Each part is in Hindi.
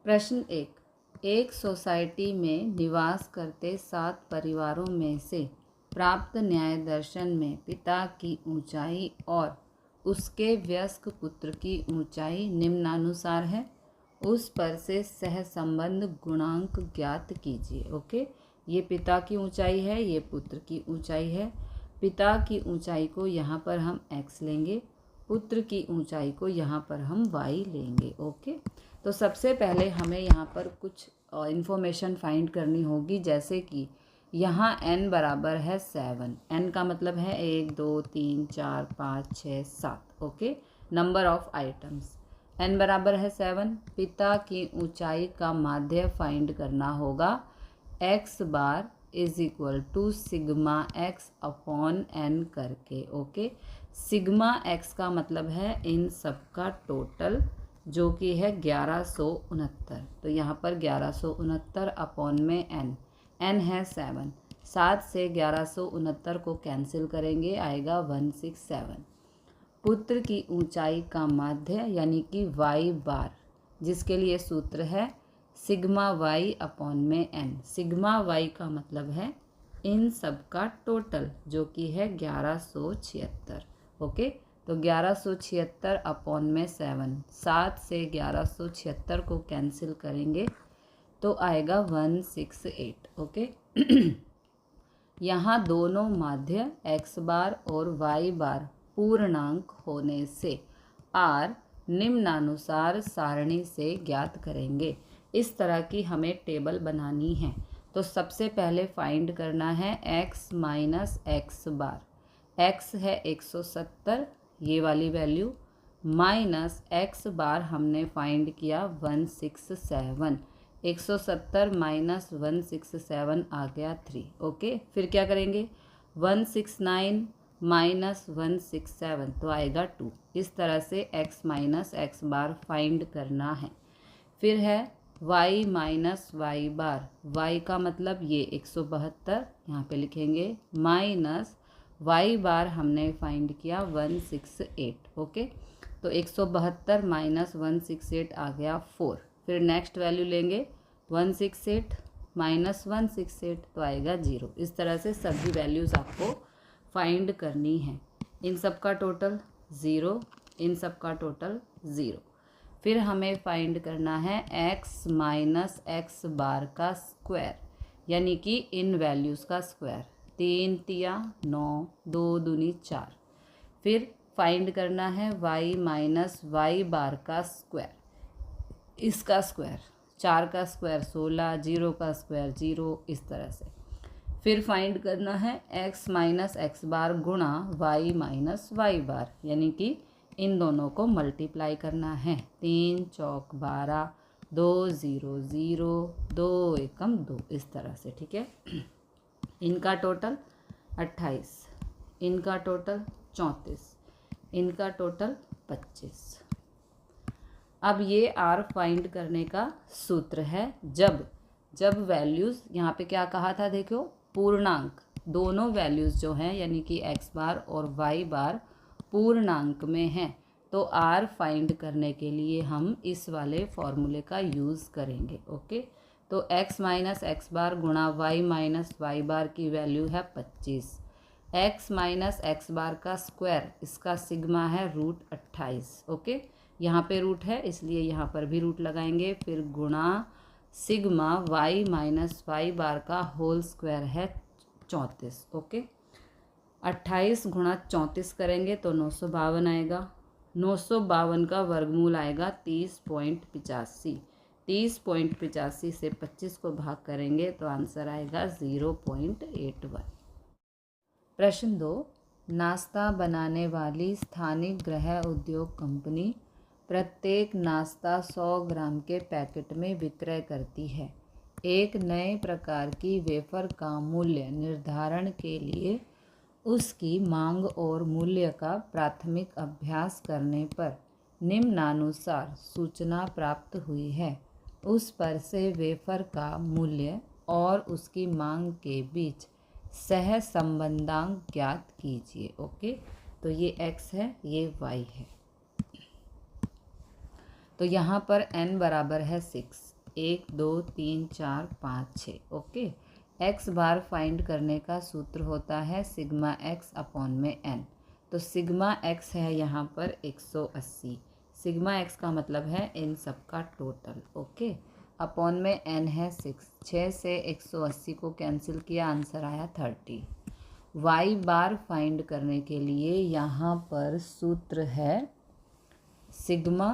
प्रश्न एक सोसाइटी में निवास करते 7 परिवारों में से प्राप्त न्याय दर्शन में पिता की ऊंचाई और उसके वयस्क पुत्र की ऊंचाई निम्नानुसार है। उस पर से सहसंबंध गुणांक ज्ञात कीजिए। ओके, ये पिता की ऊंचाई है, ये पुत्र की ऊंचाई है। पिता की ऊंचाई को यहाँ पर हम x लेंगे, पुत्र की ऊंचाई को यहाँ पर हम y लेंगे। ओके, तो सबसे पहले हमें यहाँ पर कुछ इन्फॉर्मेशन फाइंड करनी होगी, जैसे कि यहाँ n बराबर है 7। n का मतलब है 1 2 3 4 5 6 7। Okay, number of items. n बराबर है 7। पिता की ऊंचाई का माध्य फाइंड करना होगा। x bar is equal to sigma x upon n करके। ओके, सिग्मा x का मतलब है इन सब का टोटल, जो कि है 1169। तो यहाँ पर 1169 अपॉन में n है 7। 7 से 1169 को कैंसिल करेंगे, आएगा 167। पुत्र की ऊंचाई का माध्य यानी कि y बार, जिसके लिए सूत्र है सिग्मा y अपॉन में n। सिग्मा y का मतलब है इन सब का टोटल, जो कि है 1176। ओके, तो 1176 अपॉन में 7, 7 से 1176 को कैंसिल करेंगे तो आएगा 168। ओके, यहाँ दोनों माध्य x बार और y बार पूर्णांक होने से r निम्नानुसार सारणी से ज्ञात करेंगे। इस तरह की हमें टेबल बनानी है। तो सबसे पहले फाइंड करना है x माइनस एक्स बार। x है 170, ये वाली वैल्यू, माइनस x बार हमने फाइंड किया 167। 170 माइनस 167 आ गया 3। ओके, फिर क्या करेंगे 169 माइनस 167 तो आएगा 2। इस तरह से x माइनस एक्स बार फाइंड करना है। फिर है y माइनस वाई बार। y का मतलब ये 172 यहाँ पे लिखेंगे, माइनस y बार हमने फाइंड किया 168। ओके, तो 172 माइनस 168 आ गया 4। फिर नेक्स्ट वैल्यू लेंगे 168 माइनस 168 तो आएगा 0। इस तरह से सभी वैल्यूज़ आपको फाइंड करनी है। इन सब का टोटल 0, इन सब का टोटल 0। फिर हमें फाइंड करना है x माइनस एक्स बार का स्क्वायर, यानी कि इन वैल्यूज़ का स्क्वायर। 3 तिया 9, 2 दूनी 4। फिर फाइंड करना है y माइनस वाई बार का स्क्वायर, इसका स्क्वायर। 4 का स्क्वायर 16, 0 का स्क्वायर 0, इस तरह से। फिर फाइंड करना है x माइनस एक्स बार गुणा y माइनस वाई बार, यानी कि इन दोनों को मल्टीप्लाई करना है। 3 चौक 12, 2 0 0, 2 एकम 2, इस तरह से। ठीक है, इनका टोटल 28, इनका टोटल 34, इनका टोटल 25। अब ये r फाइंड करने का सूत्र है। जब वैल्यूज़ यहाँ पे क्या कहा था, देखो पूर्णांक, दोनों वैल्यूज़ जो हैं यानी कि x बार और y बार पूर्णांक में हैं, तो r फाइंड करने के लिए हम इस वाले फॉर्मूले का यूज़ करेंगे। ओके, तो x माइनस एक्स बार गुणा y माइनस वाई बार की वैल्यू है 25। x माइनस एक्स बार का स्क्वायर, इसका सिग्मा है √28। ओके, यहाँ पे रूट है इसलिए यहाँ पर भी रूट लगाएंगे। फिर गुणा sigma y minus Y bar का होल स्क्वायर है 34। ओके, 28 गुणा 34 करेंगे तो 952 आएगा। 952 का वर्गमूल आएगा 30.85। 30.85 से 25 को भाग करेंगे तो आंसर आएगा 0.81। प्रश्न 2, नाश्ता बनाने वाली स्थानिक गृह उद्योग कंपनी प्रत्येक नाश्ता 100 ग्राम के पैकेट में विक्रय करती है। एक नए प्रकार की वेफर का मूल्य निर्धारण के लिए उसकी मांग और मूल्य का प्राथमिक अभ्यास करने पर निम्नानुसार सूचना प्राप्त हुई है। उस पर से वेफर का मूल्य और उसकी मांग के बीच सह संबंधांक ज्ञात कीजिए। ओके, तो ये x है, ये y है। तो यहाँ पर n बराबर है 6, 1 2 3 4 5 6। ओके, एक्स बार फाइंड करने का सूत्र होता है सिग्मा एक्स अपॉन में एन। तो सिग्मा एक्स है यहाँ पर 180, सिग्मा एक्स का मतलब है इन सब का टोटल। ओके, अपॉन में एन है 6 से 180 को कैंसिल किया, आंसर आया 30। वाई बार फाइंड करने के लिए यहाँ पर सूत्र है सिग्मा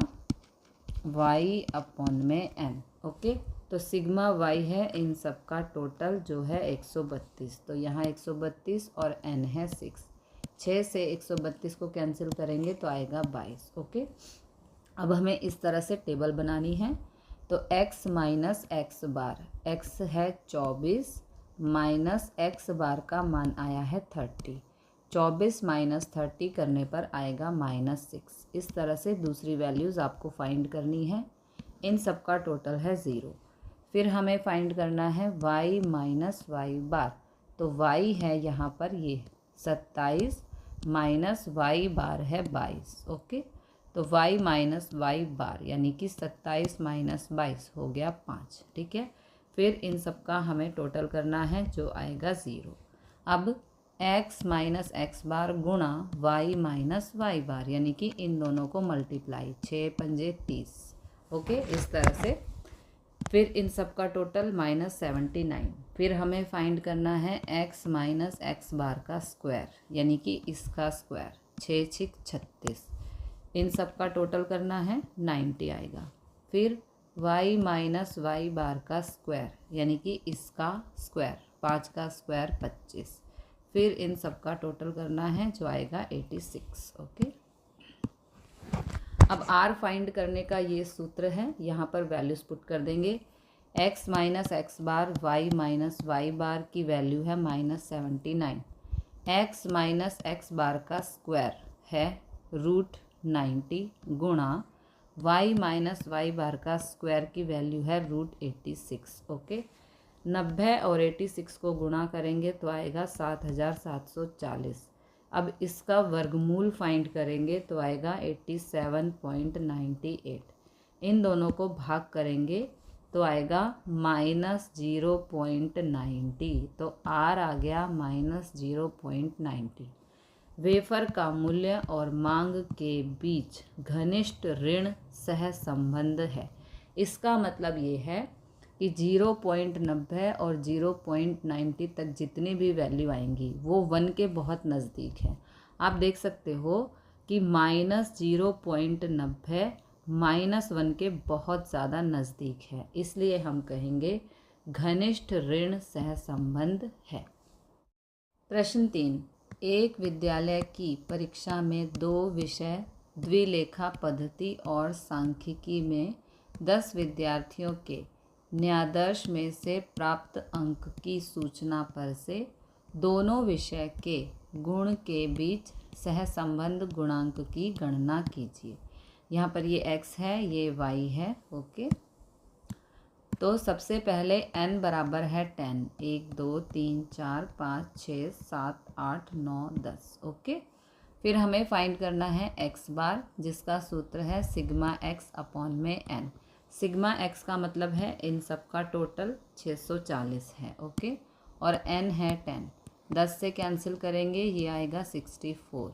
वाई अपॉन में एन। ओके, तो सिग्मा वाई है इन सब का टोटल जो है 132, तो यहाँ 132 और एन है 6 से 132 को कैंसिल करेंगे तो आएगा 22। ओके, अब हमें इस तरह से टेबल बनानी है। तो x माइनस एक्स बार, x है 24 माइनस एक्स बार का मान आया है 30, 24 माइनस 30 करने पर आएगा -6। इस तरह से दूसरी वैल्यूज़ आपको फाइंड करनी है, इन सब का टोटल है 0। फिर हमें फाइंड करना है y माइनस वाई बार। तो y है यहाँ पर ये 27 माइनस वाई बार है 22। ओके, तो y माइनस वाई बार यानी कि 27 माइनस 22 हो गया 5। ठीक है, फिर इन सब का हमें टोटल करना है जो आएगा 0। अब x माइनस एक्स बार गुणा y माइनस वाई बार यानी कि इन दोनों को मल्टीप्लाई, 6 पंजे 30। ओके, इस तरह से फिर इन सब का टोटल -79। फिर हमें फाइंड करना है x माइनस एक्स बार का स्क्वायर यानी कि इसका स्क्वायर, 6 6 36। इन सब का टोटल करना है 90 आएगा। फिर y माइनस वाई बार का स्क्वायर यानी कि इसका स्क्वायर, 5 का स्क्वायर 25। फिर इन सब का टोटल करना है जो आएगा 86। ओके, अब r फाइंड करने का ये सूत्र है, यहाँ पर वैल्यूज़ पुट कर देंगे। x माइनस एक्स बार y माइनस वाई बार की वैल्यू है -79। x माइनस एक्स बार का स्क्वायर है √90 गुणा y माइनस वाई बार का स्क्वायर की वैल्यू है √86। ओके, 90 और 86 को गुणा करेंगे तो आएगा 7740। अब इसका वर्गमूल फाइंड करेंगे तो आएगा 87.98। इन दोनों को भाग करेंगे तो आएगा -0.90, तो r आ गया -0.90। वेफर का मूल्य और मांग के बीच घनिष्ठ ऋण सहसंबंध है। इसका मतलब ये है कि 0.90 और 0.90 तक जितनी भी वैल्यू आएंगी वो 1 के बहुत नज़दीक है। आप देख सकते हो कि -0.90 -1 के बहुत ज़्यादा नज़दीक है, इसलिए हम कहेंगे घनिष्ठ ऋण सहसंबंध है। प्रश्न 3, एक विद्यालय की परीक्षा में 2 विषय द्विलेखा पद्धति और सांख्यिकी में 10 विद्यार्थियों के न्यायादर्श में से प्राप्त अंक की सूचना पर से दोनों विषय के गुण के बीच सहसंबंध गुणांक की गणना कीजिए। यहाँ पर ये x है, ये y है। ओके, तो सबसे पहले n बराबर है 10, 1 2 3 4 5 6 7 8 9 10। ओके, फिर हमें फाइंड करना है x बार जिसका सूत्र है सिग्मा x अपॉन में n। सिग्मा x का मतलब है इन सब का टोटल 640 है। ओके, और n है 10, 10 से कैंसिल करेंगे ये आएगा 64।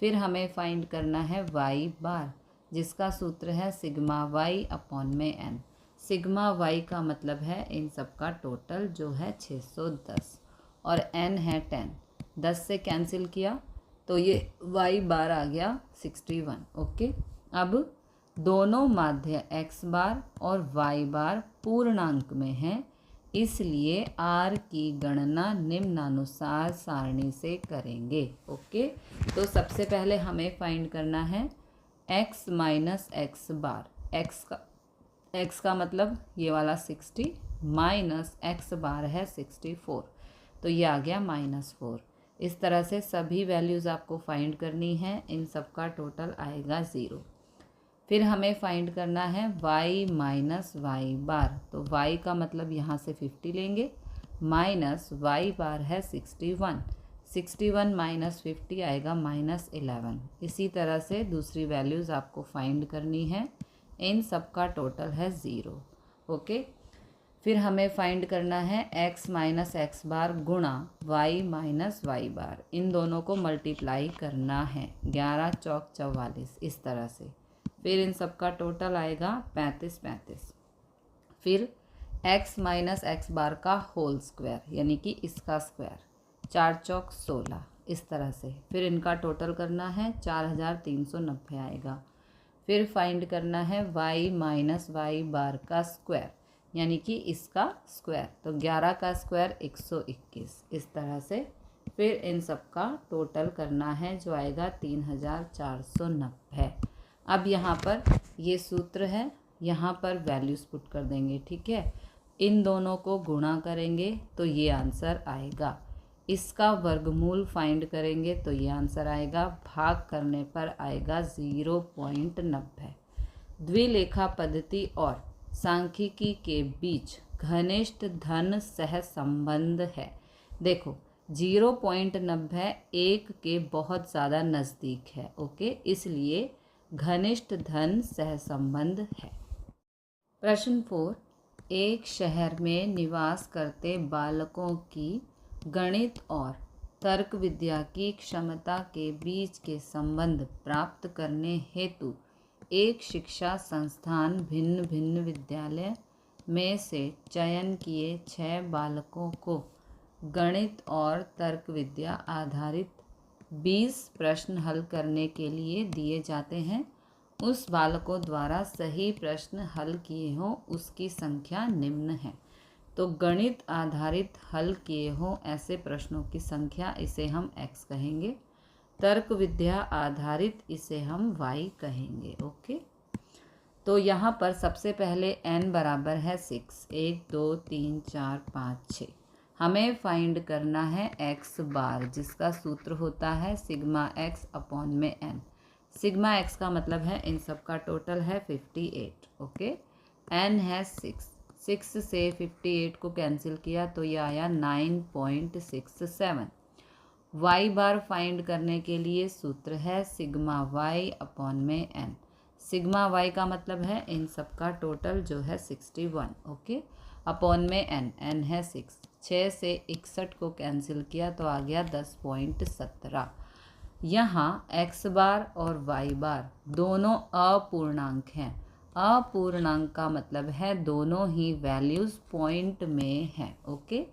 फिर हमें फाइंड करना है y बार जिसका सूत्र है सिग्मा y अपॉन में n। सिग्मा y का मतलब है इन सब का टोटल जो है 610 और n है 10, 10 से कैंसिल किया तो ये y बार आ गया 61। ओके, अब दोनों माध्य x बार और y बार पूर्णांक में हैं, इसलिए r की गणना निम्नानुसार सारणी से करेंगे। ओके, तो सबसे पहले हमें फाइंड करना है x माइनस एक्स बार। x का मतलब ये वाला 60 माइनस एक्स बार है 64, तो ये आ गया -4। इस तरह से सभी वैल्यूज़ आपको फाइंड करनी है, इन सब का टोटल आएगा 0। फिर हमें फाइंड करना है y माइनस वाई बार। तो y का मतलब यहाँ से 50 लेंगे, माइनस वाई बार है 61, 61 माइनस 50 आएगा -11। इसी तरह से दूसरी वैल्यूज़ आपको फाइंड करनी है, इन सब का टोटल है 0। ओके। फिर हमें फाइंड करना है x माइनस एक्स बार गुणा y माइनस वाई बार। इन दोनों को मल्टीप्लाई करना है, 11 चौक 44 इस तरह से। फिर इन सब का टोटल आएगा 35 35। फिर x माइनस एक्स बार का होल स्क्वायर यानी कि इसका स्क्वायर, 4 चौक 16 इस तरह से। फिर इनका टोटल करना है, 4390 आएगा। फिर फाइंड करना है y माइनस वाई बार का स्क्वायर यानी कि इसका स्क्वायर, तो 11 का स्क्वायर 121 इस तरह से। फिर इन सब का टोटल करना है जो आएगा 3490। अब यहाँ पर ये सूत्र है, यहाँ पर वैल्यूज़ पुट कर देंगे, ठीक है। इन दोनों को गुणा करेंगे तो ये आंसर आएगा। इसका वर्गमूल फाइंड करेंगे तो ये आंसर आएगा। भाग करने पर आएगा 0.90। द्विलेखा पद्धति और सांख्यिकी के बीच घनिष्ठ धन सह संबंध है। देखो 0.90 1 के बहुत ज़्यादा नज़दीक है, ओके, इसलिए घनिष्ठ धन सह संबंध है। प्रश्न 4, एक शहर में निवास करते बालकों की गणित और तर्क विद्या की क्षमता के बीच के संबंध प्राप्त करने हेतु एक शिक्षा संस्थान भिन्न भिन्न विद्यालय में से चयन किए 6 बालकों को गणित और तर्क विद्या आधारित 20 प्रश्न हल करने के लिए दिए जाते हैं। उस बालकों द्वारा सही प्रश्न हल किए हों उसकी संख्या निम्न है। तो गणित आधारित हल किए हों ऐसे प्रश्नों की संख्या, इसे हम x कहेंगे। तर्क विद्या आधारित इसे हम y कहेंगे, ओके। तो यहाँ पर सबसे पहले n बराबर है 6, 1 2 3 4 5 6। हमें फाइंड करना है x बार, जिसका सूत्र होता है सिग्मा x अपॉन में n। सिग्मा x का मतलब है इन सब का टोटल है 58, ओके। n है 6 से 58 को कैंसिल किया तो ये आया 9.67। y बार फाइंड करने के लिए सूत्र है सिग्मा y अपॉन में n। सिग्मा y का मतलब है इन सब का टोटल जो है 61, ओके, अपॉन में n है 6 से 61 को कैंसिल किया तो आ गया 10.17। यहाँ x बार और y बार दोनों अपूर्णांक हैं। अपूर्णांक का मतलब है दोनों ही वैल्यूज़ पॉइंट में हैं, ओके,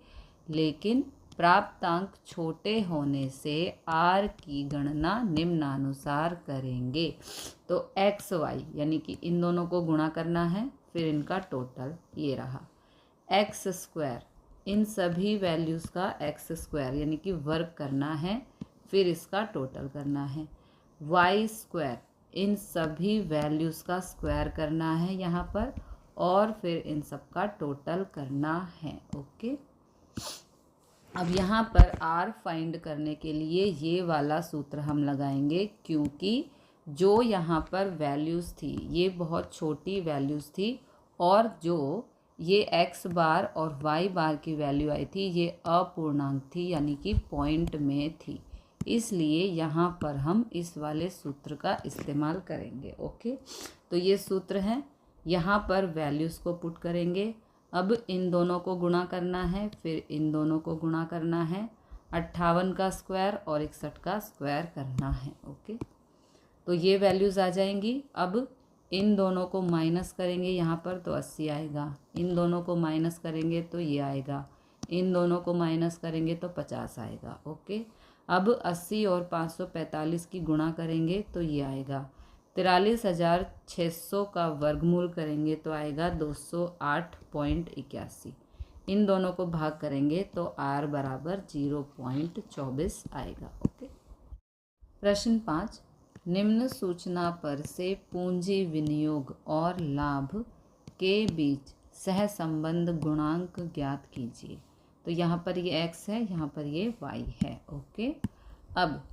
लेकिन प्राप्तांक छोटे होने से r की गणना निम्नानुसार करेंगे। तो x y यानी कि इन दोनों को गुणा करना है, फिर इनका टोटल ये रहा x स्क्वायर, इन सभी वैल्यूज़ का x स्क्वायर यानी कि वर्ग करना है, फिर इसका टोटल करना है। y स्क्वायर, इन सभी वैल्यूज़ का स्क्वायर करना है यहाँ पर, और फिर इन सब का टोटल करना है, ओके। अब यहाँ पर r फाइंड करने के लिए ये वाला सूत्र हम लगाएंगे, क्योंकि जो यहाँ पर वैल्यूज़ थी ये बहुत छोटी वैल्यूज़ थी, और जो ये x बार और y बार की वैल्यू आई थी ये अपूर्णांक थी यानी कि पॉइंट में थी, इसलिए यहाँ पर हम इस वाले सूत्र का इस्तेमाल करेंगे, ओके। तो ये सूत्र है, यहाँ पर वैल्यूज़ को पुट करेंगे। अब इन दोनों को गुणा करना है, फिर इन दोनों को गुणा करना है, 58 का स्क्वायर और 61 का स्क्वायर करना है, ओके। तो ये वैल्यूज़ आ जाएंगी। अब इन दोनों को माइनस करेंगे यहाँ पर तो 80 आएगा, इन दोनों को माइनस करेंगे तो ये आएगा, इन दोनों को माइनस करेंगे तो 50 आएगा, ओके। अब 80 और 545 की गुणा करेंगे तो ये आएगा 43,600 का वर्गमूल करेंगे तो आएगा 208.81। इन दोनों को भाग करेंगे तो r बराबर 0.24 आएगा, ओके। प्रश्न 5, निम्न सूचना पर से पूंजी विनियोग और लाभ के बीच सहसंबंध गुणांक ज्ञात कीजिए। तो यहाँ पर ये x है, यहाँ पर ये y है, ओके। अब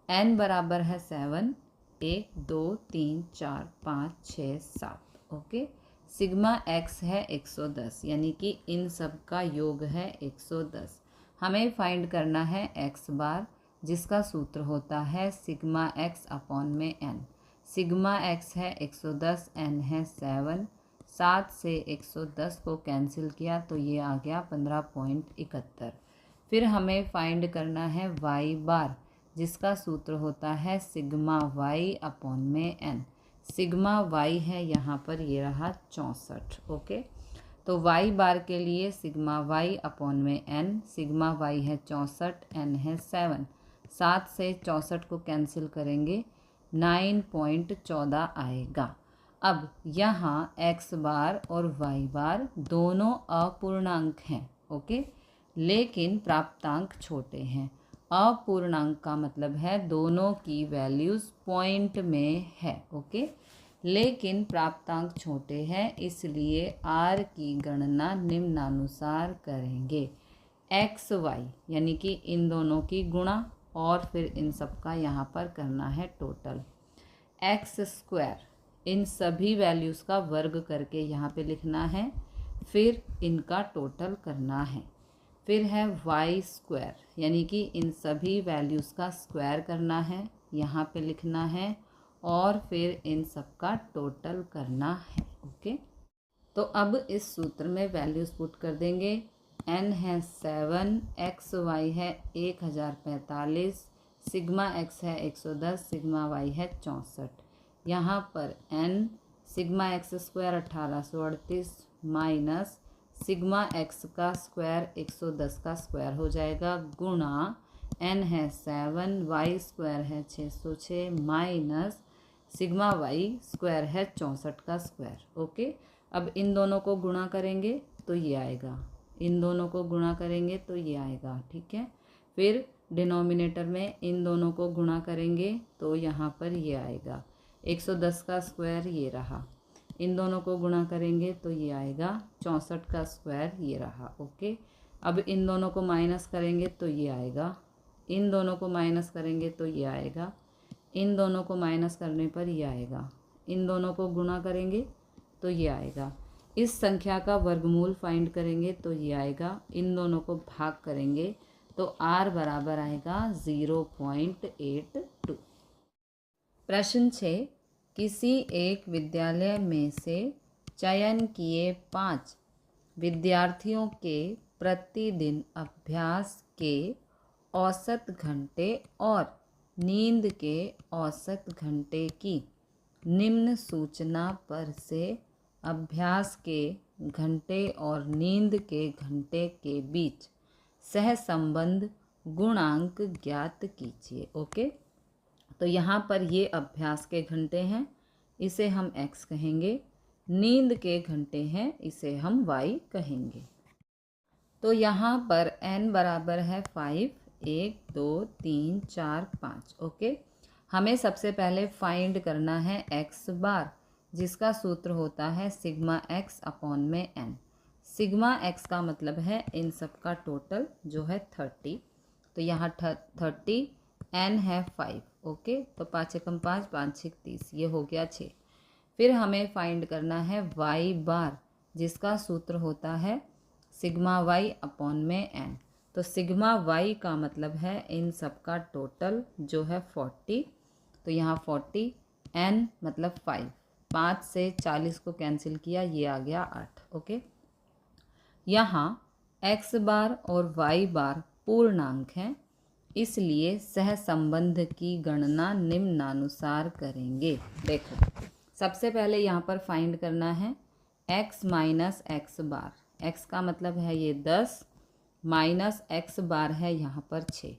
n बराबर है 7, 1 2 3 4 5 6 7, ओके। सिग्मा x है 110 यानी कि इन सब का योग है 110। हमें फाइंड करना है x बार, जिसका सूत्र होता है सिग्मा x अपॉन में n। सिग्मा x है 110, n है 7, 7 से 110 को कैंसिल किया तो ये आ गया 15.71। फिर हमें फाइंड करना है वाई बार, जिसका सूत्र होता है सिग्मा वाई अपॉन में एन। सिग्मा वाई है यहाँ पर, ये रहा 64। ओके, तो वाई बार के लिए सिग्मा वाई अपॉन में एन, सिग्मा वाई है 64, एन है 7। 7 से 64 को कैंसिल करेंगे 9.14 आएगा। अब यहाँ x बार और y बार दोनों अपूर्णांक हैं। ओके, लेकिन प्राप्तांक छोटे हैं। अपूर्णांक का मतलब है दोनों की वैल्यूज़ पॉइंट में है। ओके, लेकिन प्राप्तांक छोटे हैं, इसलिए r की गणना निम्नानुसार करेंगे। x y यानी कि इन दोनों की गुणा और फिर इन सब का यहाँ पर करना है टोटल। एक्स स्क्वायर इन सभी वैल्यूज़ का वर्ग करके यहाँ पे लिखना है, फिर इनका टोटल करना है। फिर है वाई स्क्वायर यानी कि इन सभी वैल्यूज़ का स्क्वायर करना है, यहाँ पे लिखना है और फिर इन सब का टोटल करना है। ओके, तो अब इस सूत्र में वैल्यूज़ पुट कर देंगे। n है 7, एक्स वाई है 1045, सिग्मा x है 110, सिग्मा y है 64। यहाँ पर n sigma x square 1838 minus sigma x का स्क्वायर 110 का स्क्वायर हो जाएगा, गुणा n है 7, y स्क्वायर है 606 माइनस सिग्मा y स्क्वायर है 64 का स्क्वायर। ओके, अब इन दोनों को गुणा करेंगे तो ये आएगा, इन दोनों को गुणा करेंगे तो ये आएगा। ठीक है, फिर डिनोमिनेटर में इन दोनों को गुणा करेंगे तो यहाँ पर ये आएगा 110 का स्क्वायर, ये रहा। इन दोनों को गुणा करेंगे तो ये आएगा 64 का स्क्वायर, ये रहा। ओके, अब इन दोनों को माइनस करेंगे तो ये आएगा, इन दोनों को माइनस करेंगे तो ये आएगा, इन दोनों को माइनस करने पर ये आएगा, इन दोनों को गुणा करेंगे तो ये आएगा। इस संख्या का वर्गमूल फाइंड करेंगे तो ये आएगा, इन दोनों को भाग करेंगे तो r बराबर आएगा 0.82। प्रश्न 6, किसी एक विद्यालय में से चयन किए 5 विद्यार्थियों के प्रतिदिन अभ्यास के औसत घंटे और नींद के औसत घंटे की निम्न सूचना पर से अभ्यास के घंटे और नींद के घंटे के बीच सहसंबंध गुणांक ज्ञात कीजिए। ओके, तो यहाँ पर ये अभ्यास के घंटे हैं, इसे हम x कहेंगे, नींद के घंटे हैं, इसे हम y कहेंगे। तो यहाँ पर n बराबर है 5, 1 2 3 4 5। ओके, हमें सबसे पहले फाइंड करना है x बार, जिसका सूत्र होता है सिग्मा x अपॉन में n। सिग्मा x का मतलब है इन सब का टोटल जो है 30, तो यहाँ 30, n है 5। ओके, तो 5 एकम 5, 5 6 30, ये हो गया 6। फिर हमें फाइंड करना है y बार, जिसका सूत्र होता है सिग्मा y अपॉन में n। तो सिग्मा y का मतलब है इन सब का टोटल जो है 40, तो यहाँ 40, n मतलब 5, 5 से 40 को कैंसिल किया, ये आ गया 8। ओके, यहाँ x बार और y बार पूर्णांक हैं, इसलिए सहसंबंध की गणना निम्नानुसार करेंगे। देखो, सबसे पहले यहाँ पर फाइंड करना है x माइनस एक्स बार। x का मतलब है ये 10 माइनस x बार है यहाँ पर 6,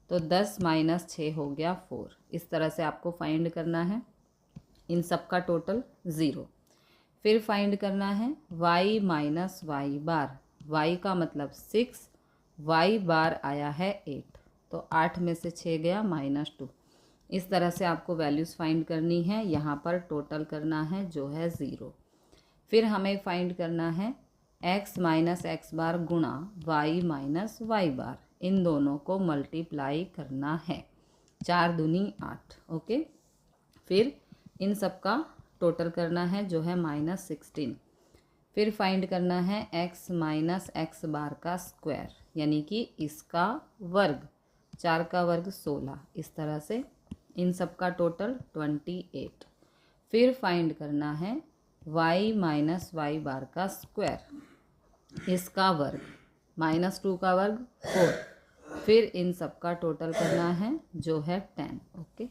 तो 10 माइनस 6 हो गया 4। इस तरह से आपको फाइंड करना है, इन सब का टोटल 0। फिर फाइंड करना है y माइनस वाई बार। y का मतलब 6, y बार आया है 8, तो 8 में से 6 गया -2। इस तरह से आपको वैल्यूज़ फाइंड करनी है, यहाँ पर टोटल करना है जो है 0। फिर हमें फाइंड करना है x माइनस एक्स बार गुणा y माइनस वाई बार, इन दोनों को मल्टीप्लाई करना है, 4 दूनी 8। ओके, फिर इन सब का टोटल करना है जो है -16। फिर फाइंड करना है x माइनस एक्स बार का स्क्वायर, यानी कि इसका वर्ग, 4 का वर्ग 16। इस तरह से इन सब का टोटल 28। फिर फाइंड करना है y माइनस वाई बार का स्क्वायर, इसका वर्ग, -2 का वर्ग 4, फिर इन सब का टोटल करना है जो है 10। ओके,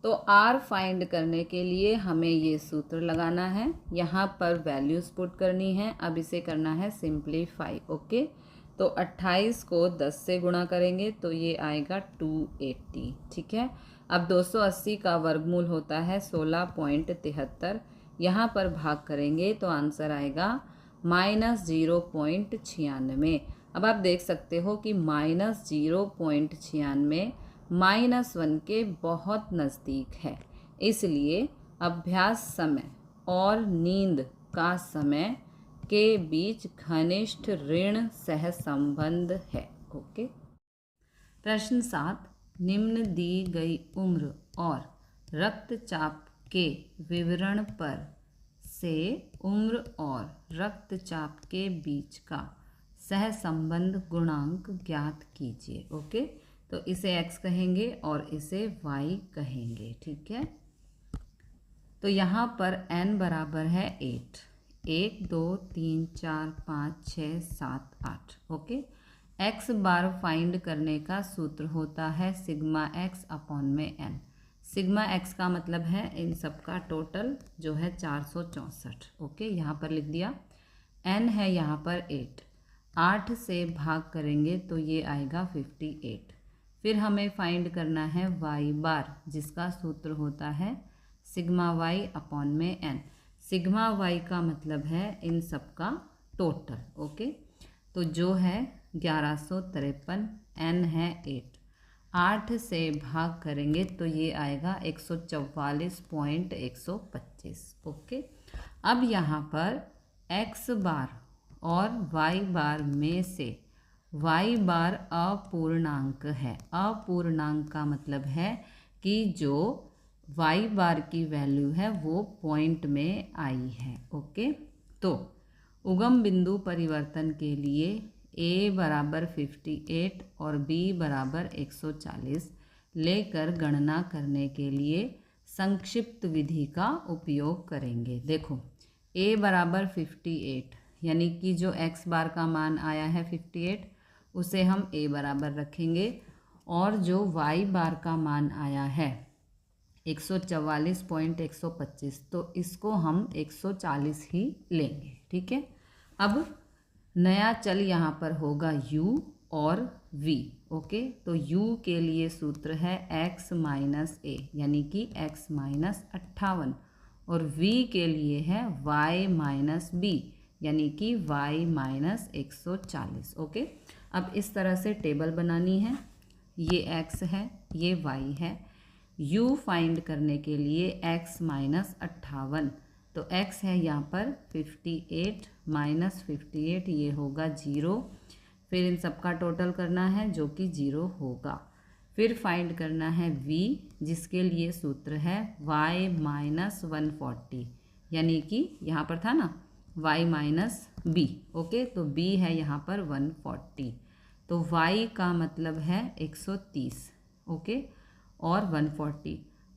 तो r फाइंड करने के लिए हमें ये सूत्र लगाना है, यहाँ पर वैल्यूज़ पुट करनी है। अब इसे करना है सिंप्लीफाई। ओके, तो 28 को 10 से गुणा करेंगे तो ये आएगा 280। ठीक है, अब 280 का वर्गमूल होता है 16.73, यहाँ पर भाग करेंगे तो आंसर आएगा -0.96। अब आप देख सकते हो कि -0.96 -1 के बहुत नज़दीक है, इसलिए अभ्यास समय और नींद का समय के बीच घनिष्ठ ऋण सहसंबंध है। ओके, प्रश्न 7, निम्न दी गई उम्र और रक्तचाप के विवरण पर से उम्र और रक्तचाप के बीच का सहसंबंध गुणांक ज्ञात कीजिए। ओके, तो इसे x कहेंगे और इसे y कहेंगे। ठीक है, तो यहाँ पर n बराबर है 8, 1 2 3 4 5 6 7 8। ओके, x बार फाइंड करने का सूत्र होता है सिग्मा x अपॉन में n। सिग्मा x का मतलब है इन सब का टोटल जो है 464। ओके, यहाँ पर लिख दिया। n है यहाँ पर 8 से भाग करेंगे तो ये आएगा 58। फिर हमें फाइंड करना है y बार, जिसका सूत्र होता है सिग्मा y अपॉन में n। सिग्मा y का मतलब है इन सब का टोटल। ओके, तो जो है 1153, n है 8 से भाग करेंगे तो ये आएगा 144.125। ओके, अब यहाँ पर x बार और y बार में से y बार अपूर्णांक है। अपूर्णांक का मतलब है कि जो y बार की वैल्यू है वो पॉइंट में आई है। ओके, तो उगम बिंदु परिवर्तन के लिए a बराबर 58 और b बराबर 140 लेकर गणना करने के लिए संक्षिप्त विधि का उपयोग करेंगे। देखो, a बराबर 58 यानी कि जो x बार का मान आया है 58, उसे हम a बराबर रखेंगे, और जो y बार का मान आया है 144.125, तो इसको हम 140 ही लेंगे। ठीक है, अब नया चल यहाँ पर होगा u और v। ओके, तो u के लिए सूत्र है x माइनस a यानी कि x माइनस 58, और v के लिए है y माइनस b यानी कि y माइनस 140। ओके, अब इस तरह से टेबल बनानी है, ये x है ये y है। u फाइंड करने के लिए x माइनस 58, तो x है यहाँ पर 58 माइनस 58, ये होगा 0। फिर इन सब का टोटल करना है जो कि 0 होगा। फिर फाइंड करना है v, जिसके लिए सूत्र है y माइनस 140 यानी कि यहाँ पर था ना y माइनस b। ओके, तो b है यहाँ पर 140, तो y का मतलब है 130। ओके, और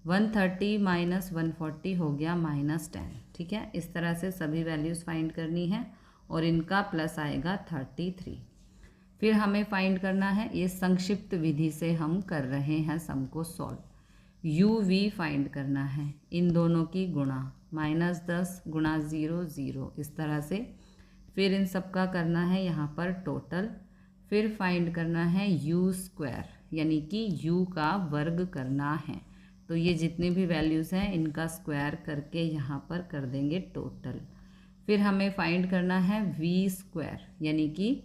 130 माइनस 140 हो गया -10। ठीक है, इस तरह से सभी वैल्यूज़ फाइंड करनी है और इनका प्लस आएगा 33। फिर हमें फाइंड करना है, ये संक्षिप्त विधि से हम कर रहे हैं सम को सॉल्व। u-v फाइंड करना है, इन दोनों की गुणा, -10 गुणा 0 0, इस तरह से। फिर इन सब का करना है यहाँ पर टोटल। फिर फाइंड करना है u स्क्वायर यानी कि u का वर्ग करना है, तो ये जितने भी वैल्यूज़ हैं इनका स्क्वायर करके यहाँ पर कर देंगे टोटल। फिर हमें फाइंड करना है v स्क्वायर यानी कि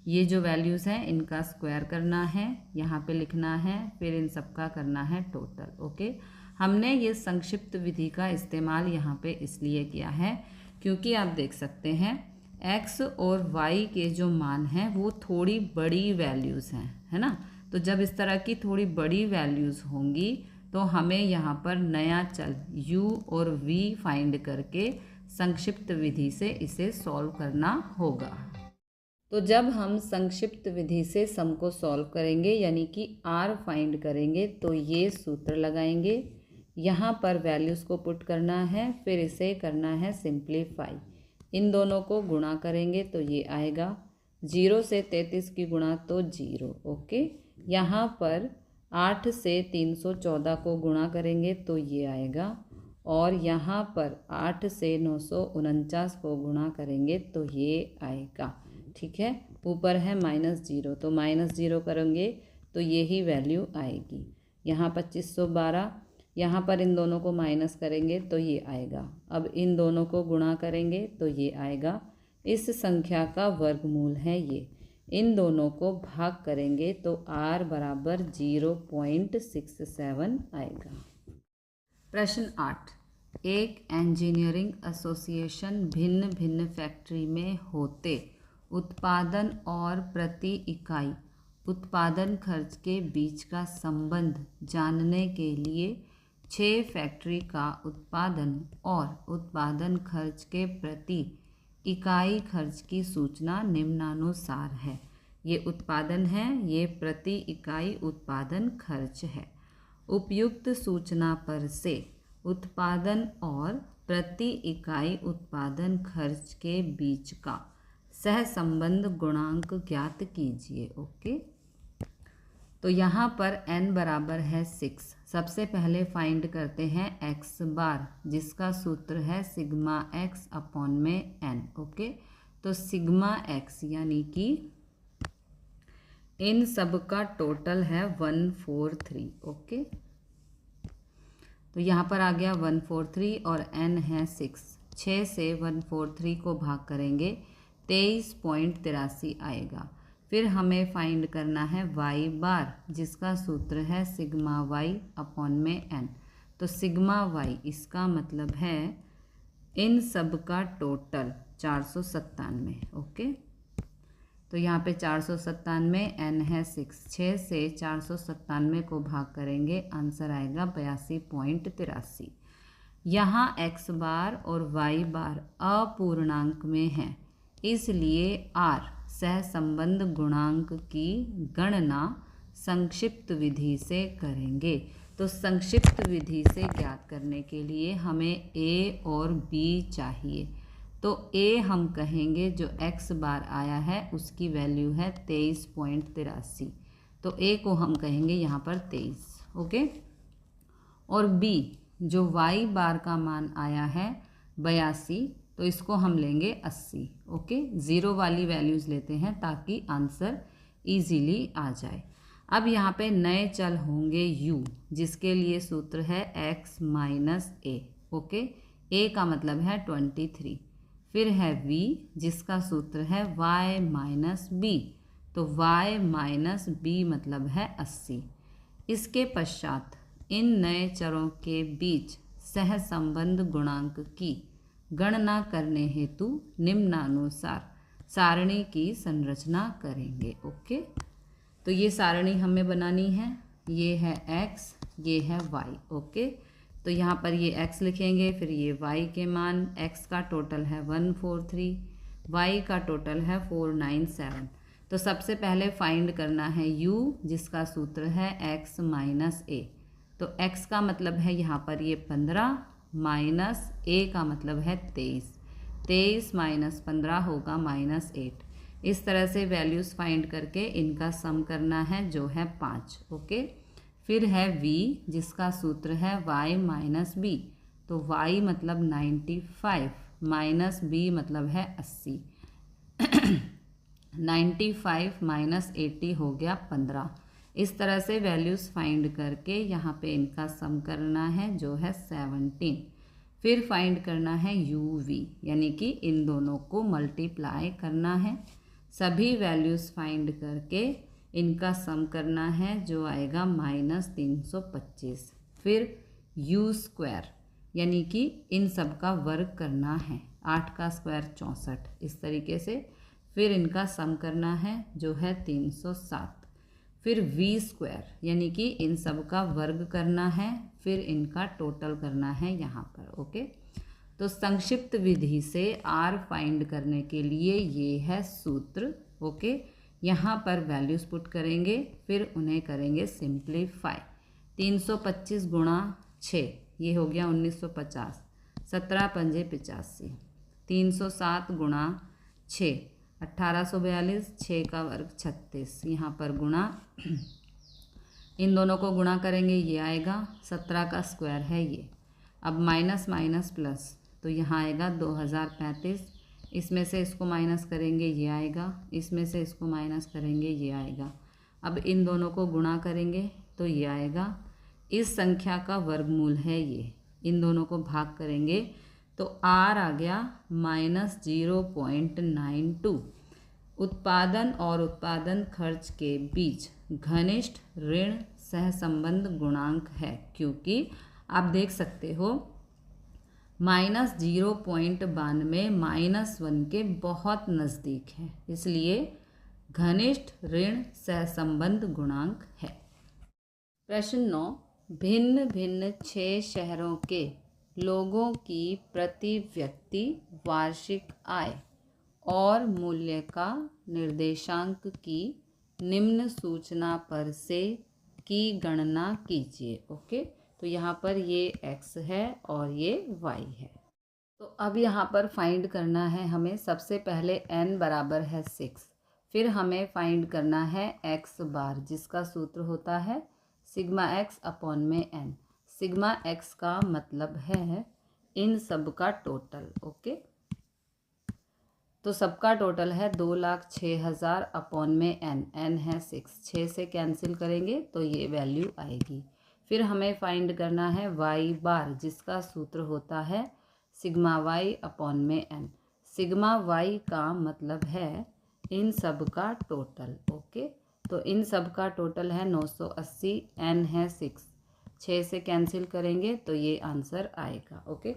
ये जो वैल्यूज़ हैं इनका स्क्वायर करना है, यहाँ पे लिखना है, फिर इन सब का करना है टोटल। ओके, हमने ये संक्षिप्त विधि का इस्तेमाल यहाँ पे इसलिए किया है क्योंकि आप देख सकते हैं x और y के जो मान हैं वो थोड़ी बड़ी वैल्यूज़ हैं, है ना। तो जब इस तरह की थोड़ी बड़ी वैल्यूज़ होंगी तो हमें यहाँ पर नया चल u और v फाइंड करके संक्षिप्त विधि से इसे सॉल्व करना होगा। तो जब हम संक्षिप्त विधि से सम को सॉल्व करेंगे यानी कि r फाइंड करेंगे तो ये सूत्र लगाएंगे यहाँ पर वैल्यूज़ को पुट करना है, फिर इसे करना है सिंप्लीफाई। इन दोनों को गुणा करेंगे तो ये आएगा 0 से 33 की गुणा तो 0। ओके, यहाँ पर 8 से 314 को गुणा करेंगे तो ये आएगा, और यहाँ पर 8 से 949 को गुणा करेंगे तो ये आएगा। ठीक है, ऊपर है -0 तो -0 करेंगे तो ये ही वैल्यू आएगी। यहाँ 2512, यहाँ पर इन दोनों को माइनस करेंगे तो ये आएगा। अब इन दोनों को गुणा करेंगे तो ये आएगा। इस संख्या का वर्गमूल है ये। इन दोनों को भाग करेंगे तो r बराबर 0.67 आएगा। प्रश्न 8, एक इंजीनियरिंग एसोसिएशन भिन्न भिन्न फैक्ट्री में होते उत्पादन और प्रति इकाई उत्पादन खर्च के बीच का संबंध जानने के लिए 6 फैक्ट्री का उत्पादन और उत्पादन खर्च के प्रति इकाई खर्च की सूचना निम्नानुसार है। ये उत्पादन है, ये प्रति इकाई उत्पादन खर्च है। उपयुक्त सूचना पर से उत्पादन और प्रति इकाई उत्पादन खर्च के बीच का सहसंबंध गुणांक ज्ञात कीजिए। ओके, तो यहाँ पर n बराबर है 6। सबसे पहले फाइंड करते हैं x बार, जिसका सूत्र है सिग्मा x अपॉन में n। ओके, तो सिग्मा x यानी कि इन सब का टोटल है 143। ओके, तो यहाँ पर आ गया 143 और n है 6। 6 से 143 को भाग करेंगे 23.83 आएगा। फिर हमें फाइंड करना है y बार, जिसका सूत्र है सिग्मा y अपॉन में n। तो सिग्मा y इसका मतलब है इन सब का टोटल 497। ओके, तो यहाँ पे 497, n है 6। 6 से 497 को भाग करेंगे, आंसर आएगा 82.83। यहाँ x बार और y बार अपूर्णांक में है, इसलिए r सहसंबंध गुणांक की गणना संक्षिप्त विधि से करेंगे। तो संक्षिप्त विधि से ज्ञात करने के लिए हमें a और b चाहिए। तो a हम कहेंगे जो x बार आया है उसकी वैल्यू है 23.83, तो a को हम कहेंगे यहाँ पर 23। ओके, और b जो y बार का मान आया है 82, तो इसको हम लेंगे 80। ओके, 0 वाली वैल्यूज़ लेते हैं ताकि आंसर इजीली आ जाए। अब यहाँ पे नए चल होंगे u, जिसके लिए सूत्र है x minus a। Okay, a का मतलब है 23। फिर है v, जिसका सूत्र है y माइनस b, तो y माइनस b मतलब है 80। इसके पश्चात इन नए चरों के बीच सहसंबंध गुणांक की गणना करने हेतु निम्नानुसार सारणी की संरचना करेंगे। ओके, तो ये सारणी हमें बनानी है। ये है x, ये है y। ओके, तो यहाँ पर ये x लिखेंगे, फिर ये y के मान। x का टोटल है 143, y का टोटल है 497। तो सबसे पहले फाइंड करना है u, जिसका सूत्र है x माइनस a। तो x का मतलब है यहाँ पर ये 15 माइनस a का मतलब है 23। 23 माइनस 15 होगा -8। इस तरह से वैल्यूज़ फाइंड करके इनका सम करना है जो है 5। ओके, फिर है v, जिसका सूत्र है y माइनस b। तो y मतलब 95 माइनस b मतलब है 80। 95 माइनस 80 हो गया 15। इस तरह से वैल्यूज़ फाइंड करके यहाँ पे इनका सम करना है जो है 17। फिर फाइंड करना है uv, यानी कि इन दोनों को मल्टीप्लाई करना है। सभी वैल्यूज़ फाइंड करके इनका सम करना है जो आएगा -325। फिर u², यानी कि इन सब का वर्ग करना है। 8 का स्क्वायर 64, इस तरीके से। फिर इनका सम करना है जो है 307। फिर v², यानी कि इन सब का वर्ग करना है, फिर इनका टोटल करना है यहाँ पर। ओके, तो संक्षिप्त विधि से r फाइंड करने के लिए ये है सूत्र। ओके, यहाँ पर वैल्यूज़ पुट करेंगे, फिर उन्हें करेंगे सिंप्लीफाई। 325 गुणा 6, ये हो गया 1950। 17 पंजे 85, 307 गुणा 6, 1842, 6 का वर्ग 36, यहाँ पर गुणा, इन दोनों को गुणा करेंगे ये आएगा 17 का स्क्वायर है ये। अब माइनस माइनस प्लस, तो यहाँ आएगा 2035, इसमें से इसको माइनस करेंगे ये आएगा, इसमें से इसको माइनस करेंगे ये आएगा। अब इन दोनों को गुणा करेंगे तो ये आएगा, इस संख्या का वर्गमूल है ये, इन दोनों को भाग करेंगे तो r आ गया -0.92। उत्पादन और उत्पादन खर्च के बीच घनिष्ठ ऋण सहसंबंध गुणांक है, क्योंकि आप देख सकते हो -0.92 -1 के बहुत नज़दीक है, इसलिए घनिष्ठ ऋण सहसंबंध गुणांक है। प्रश्न 9, भिन्न भिन्न 6 शहरों के लोगों की प्रति व्यक्ति वार्षिक आय और मूल्य का निर्देशांक की निम्न सूचना पर से की गणना कीजिए। ओके, तो यहाँ पर ये x है और ये y है। तो अब यहाँ पर फाइंड करना है हमें, सबसे पहले n बराबर है 6, फिर हमें फाइंड करना है x बार, जिसका सूत्र होता है सिग्मा x अपॉन में n। सिग्मा x का मतलब है इन सब का टोटल। ओके, तो सबका टोटल है 2,06,000 अपॉन में n है 6, 6 से कैंसिल करेंगे तो ये वैल्यू आएगी। फिर हमें फाइंड करना है y बार, जिसका सूत्र होता है सिग्मा y अपॉन में n। सिग्मा y का मतलब है इन सब का टोटल। ओके, तो इन सब का टोटल है 980, n है 6, 6 से कैंसिल करेंगे तो ये आंसर आएगा। ओके,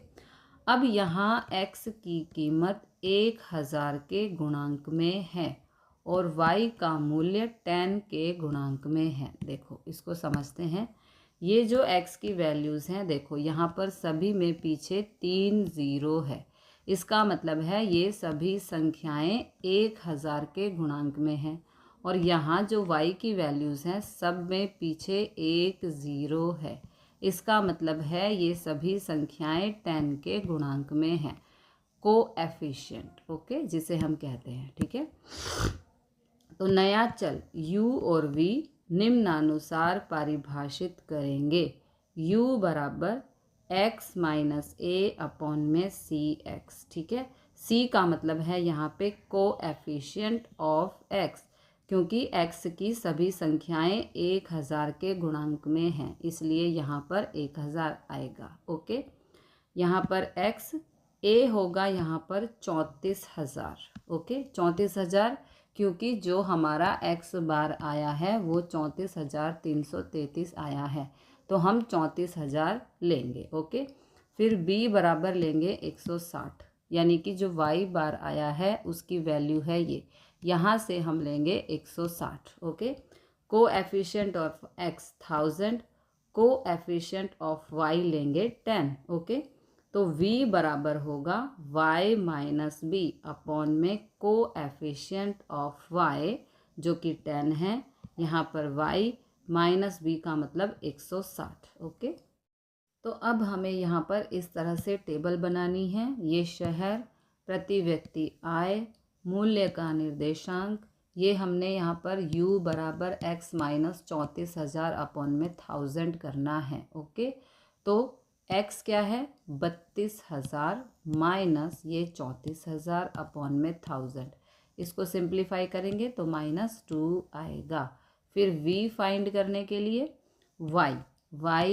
अब यहाँ x की कीमत 1000 के गुणांक में है और y का मूल्य 10 के गुणांक में है। देखो इसको समझते हैं, ये जो x की वैल्यूज़ हैं, देखो यहाँ पर सभी में पीछे 3 0 है, इसका मतलब है ये सभी संख्याएं 1000 के गुणांक में हैं। और यहाँ जो y की वैल्यूज़ हैं सब में पीछे 1 0 है, इसका मतलब है ये सभी संख्याएं 10 के गुणांक में हैं, कोएफिशिएंट। ओके, जिसे हम कहते हैं। ठीक है, तो नया चल u और v निम्नानुसार परिभाषित करेंगे। u बराबर x माइनस a अपॉन में cx। ठीक है, c का मतलब है यहाँ पे कोएफिशिएंट ऑफ x, क्योंकि x की सभी संख्याएं 1000 के गुणांक में हैं, इसलिए यहाँ पर 1000 आएगा। ओके, यहाँ पर x a होगा यहाँ पर 34,000। ओके, 34,000, क्योंकि जो हमारा x बार आया है वो 34,333 आया है, तो हम 34,000 लेंगे। ओके, फिर b बराबर लेंगे 160, यानी कि जो y बार आया है उसकी वैल्यू है ये, यहाँ से हम लेंगे 160। Okay, coefficient of x 1000, coefficient of y लेंगे 10। ओके, तो v बराबर होगा y माइनस b अपॉन में कोएफिशिएंट ऑफ y जो कि 10 है, यहाँ पर y माइनस b का मतलब 160। ओके, तो अब हमें यहाँ पर इस तरह से टेबल बनानी है। ये शहर, प्रति व्यक्ति आय, मूल्य का निर्देशांक, ये हमने यहाँ पर u बराबर x माइनस 34,000 अपॉन में 1000 करना है। ओके, तो x क्या है 32,000 माइनस ये 34,000 अपॉन में 1000, इसको सिंप्लीफाई करेंगे तो -2 आएगा। फिर v फाइंड करने के लिए y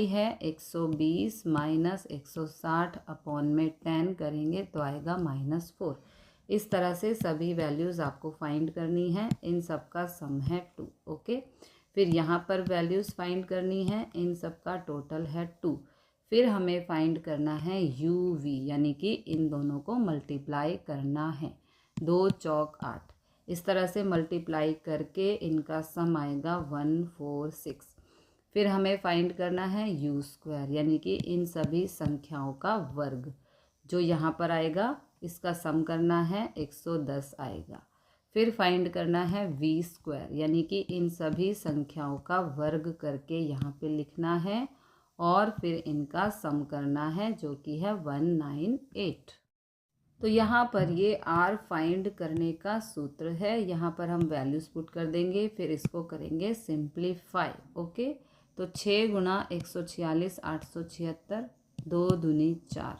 है 120 माइनस 160 अपॉन में 10 करेंगे तो आएगा -4। इस तरह से सभी वैल्यूज़ आपको फाइंड करनी है, इन सब का सम है 2। ओके, फिर यहाँ पर वैल्यूज़ फाइंड करनी है, इन सब का टोटल है 2। फिर हमें फाइंड करना है uv, यानी कि इन दोनों को मल्टीप्लाई करना है। 2 चौक 8, इस तरह से मल्टीप्लाई करके इनका सम आएगा 146। फिर हमें फाइंड करना है u स्क्वायर, यानी कि इन सभी संख्याओं का वर्ग, जो यहाँ पर आएगा इसका सम करना है 110 आएगा। फिर फाइंड करना है v स्क्वायर, यानी कि इन सभी संख्याओं का वर्ग करके यहाँ पे लिखना है और फिर इनका सम करना है जो कि है 198। तो यहाँ पर ये r फाइंड करने का सूत्र है। यहाँ पर हम वैल्यूज पुट कर देंगे, फिर इसको करेंगे सिंप्लीफाई। ओके, तो 6 गुना 146 876, 2 दूनी 4,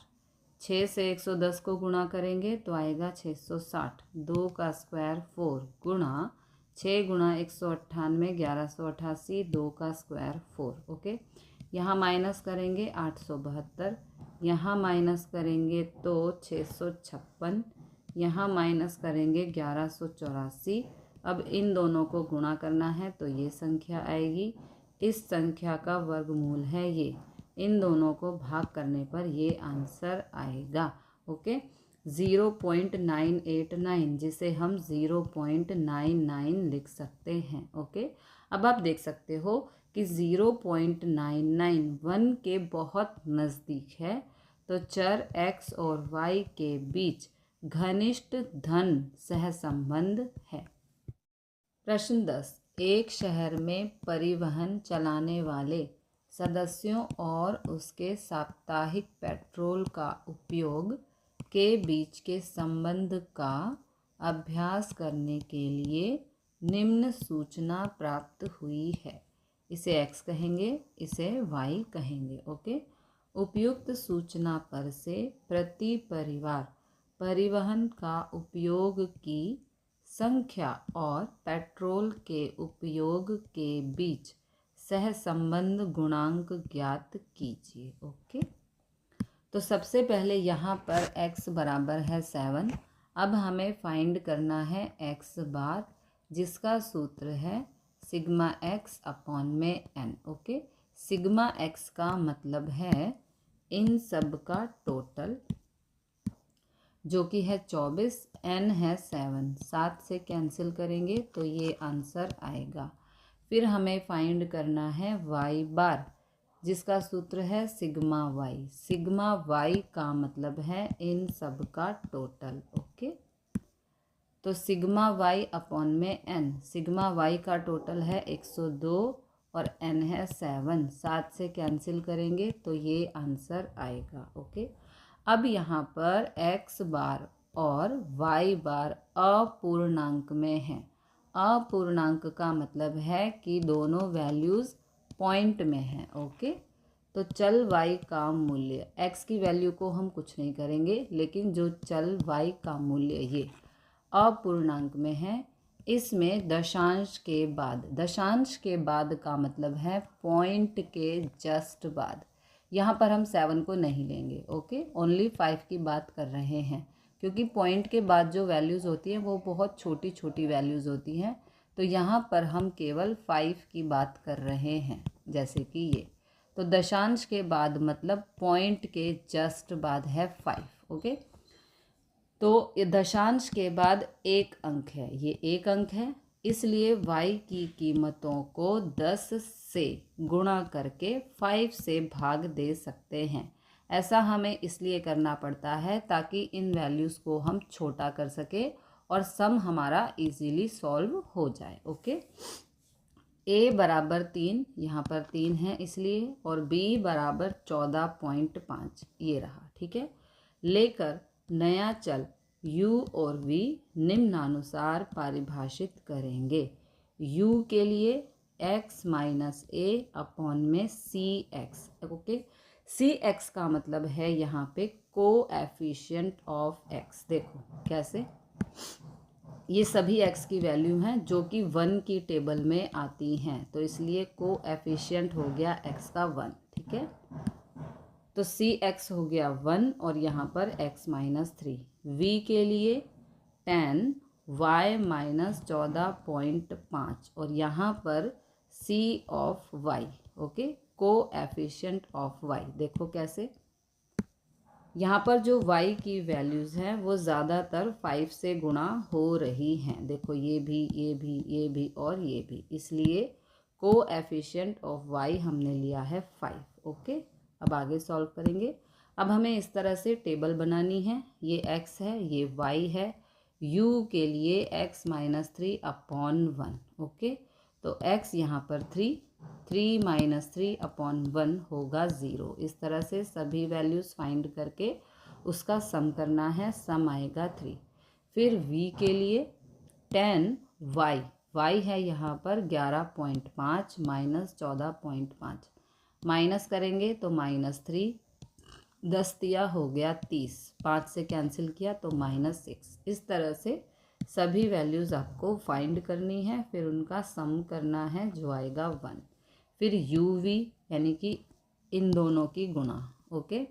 6 से 110 को गुणा करेंगे तो आएगा 660, 2 का स्क्वायर 4 गुणा 6 गुणा 198 1188, 2 का स्क्वायर 4। ओके, यहाँ माइनस करेंगे 872, यहाँ माइनस करेंगे तो 656, यहाँ माइनस करेंगे 1184। अब इन दोनों को गुणा करना है तो ये संख्या आएगी, इस संख्या का वर्गमूल है ये, इन दोनों को भाग करने पर ये आंसर आएगा। ओके, 0.989, जिसे हम 0.99 लिख सकते हैं। ओके, अब आप देख सकते हो कि 0.991 के बहुत नज़दीक है, तो चर x और y के बीच घनिष्ठ धन सहसंबंध है। प्रश्न 10, एक शहर में परिवहन चलाने वाले सदस्यों और उसके साप्ताहिक पेट्रोल का उपयोग के बीच के संबंध का अभ्यास करने के लिए निम्न सूचना प्राप्त हुई है। इसे x कहेंगे, इसे y कहेंगे। ओके, उपयुक्त सूचना पर से प्रति परिवार परिवहन का उपयोग की संख्या और पेट्रोल के उपयोग के बीच सहसंबंध गुणांक ज्ञात कीजिए। ओके, तो सबसे पहले यहाँ पर x बराबर है 7। अब हमें फाइंड करना है x बार, जिसका सूत्र है सिग्मा x अपॉन में n। ओके, सिग्मा x का मतलब है इन सब का टोटल जो कि है 24, n है 7, 7 से कैंसिल करेंगे तो ये आंसर आएगा। फिर हमें फाइंड करना है y बार, जिसका सूत्र है सिग्मा y। सिग्मा y का मतलब है इन सब का टोटल। ओके, तो सिग्मा y अपॉन में n, सिग्मा y का टोटल है 102 और n है 7, 7 से कैंसिल करेंगे तो ये आंसर आएगा। ओके, अब यहाँ पर x बार और y बार अपूर्णांक में है। अपूर्णांक का मतलब है कि दोनों वैल्यूज़ पॉइंट में है। ओके, तो चल y का मूल्य, x की वैल्यू को हम कुछ नहीं करेंगे, लेकिन जो चल y का मूल्य ये अपूर्णांक में है, इसमें दशांश के बाद, दशांश के बाद का मतलब है पॉइंट के जस्ट बाद। यहाँ पर हम 7 को नहीं लेंगे। ओके, ओनली 5 की बात कर रहे हैं, क्योंकि पॉइंट के बाद जो वैल्यूज़ होती हैं वो बहुत छोटी छोटी वैल्यूज़ होती हैं, तो यहाँ पर हम केवल 5 की बात कर रहे हैं, जैसे कि ये। तो दशांश के बाद मतलब पॉइंट के जस्ट बाद है 5। ओके, तो ये दशांश के बाद एक अंक है, ये एक अंक है, इसलिए y की कीमतों को 10 से गुणा करके 5 से भाग दे सकते हैं। ऐसा हमें इसलिए करना पड़ता है ताकि इन वैल्यूज़ को हम छोटा कर सके और सम हमारा इजीली सॉल्व हो जाए। ओके, a बराबर 3, यहाँ पर 3 है इसलिए, और b बराबर 14.5 ये रहा। ठीक है, लेकर नया चल u और v निम्नानुसार परिभाषित करेंगे। u के लिए x माइनस a अपॉन में cx। ओके, cx का मतलब है यहाँ पे कोएफिशिएंट ऑफ x। देखो कैसे, ये सभी x की वैल्यू हैं जो कि 1 की टेबल में आती हैं, तो इसलिए कोएफिशिएंट हो गया x का 1। ठीक है, तो cx हो गया 1 और यहाँ पर x माइनस 3। v के लिए 10, y माइनस 14.5 और यहाँ पर c of y। Okay, coefficient of y देखो कैसे, यहाँ पर जो y की वैल्यूज़ हैं वो ज़्यादातर 5 से गुणा हो रही हैं। देखो ये भी, ये भी, ये भी और ये भी, इसलिए कोएफिशिएंट ऑफ y हमने लिया है 5। ओके, अब आगे सॉल्व करेंगे। अब हमें इस तरह से टेबल बनानी है, ये x है, ये y है, u के लिए x माइनस 3 अपॉन 1। ओके, तो x यहाँ पर 3 माइनस 3/1 होगा 0। इस तरह से सभी वैल्यूज़ फाइंड करके उसका सम करना है, सम आएगा 3। फिर v के लिए 10y, y है यहाँ पर 11.5 माइनस 14.5, माइनस करेंगे तो -3, 10 दिया हो गया 30, 5 से कैंसिल किया तो -6। इस तरह से सभी वैल्यूज़ आपको फाइंड करनी है, फिर उनका सम करना है जो आएगा 1। फिर uv यानी कि इन दोनों की गुणा, ओके,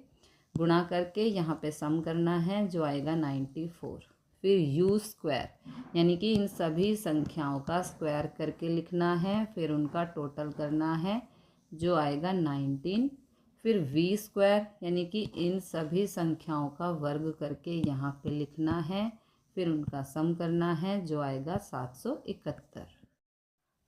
गुणा करके यहाँ पे सम करना है जो आएगा 94। फिर u स्क्वायर यानी कि इन सभी संख्याओं का स्क्वायर करके लिखना है, फिर उनका टोटल करना है जो आएगा 19। फिर v स्क्वायर यानी कि इन सभी संख्याओं का वर्ग करके यहाँ पे लिखना है, फिर उनका सम करना है जो आएगा 771।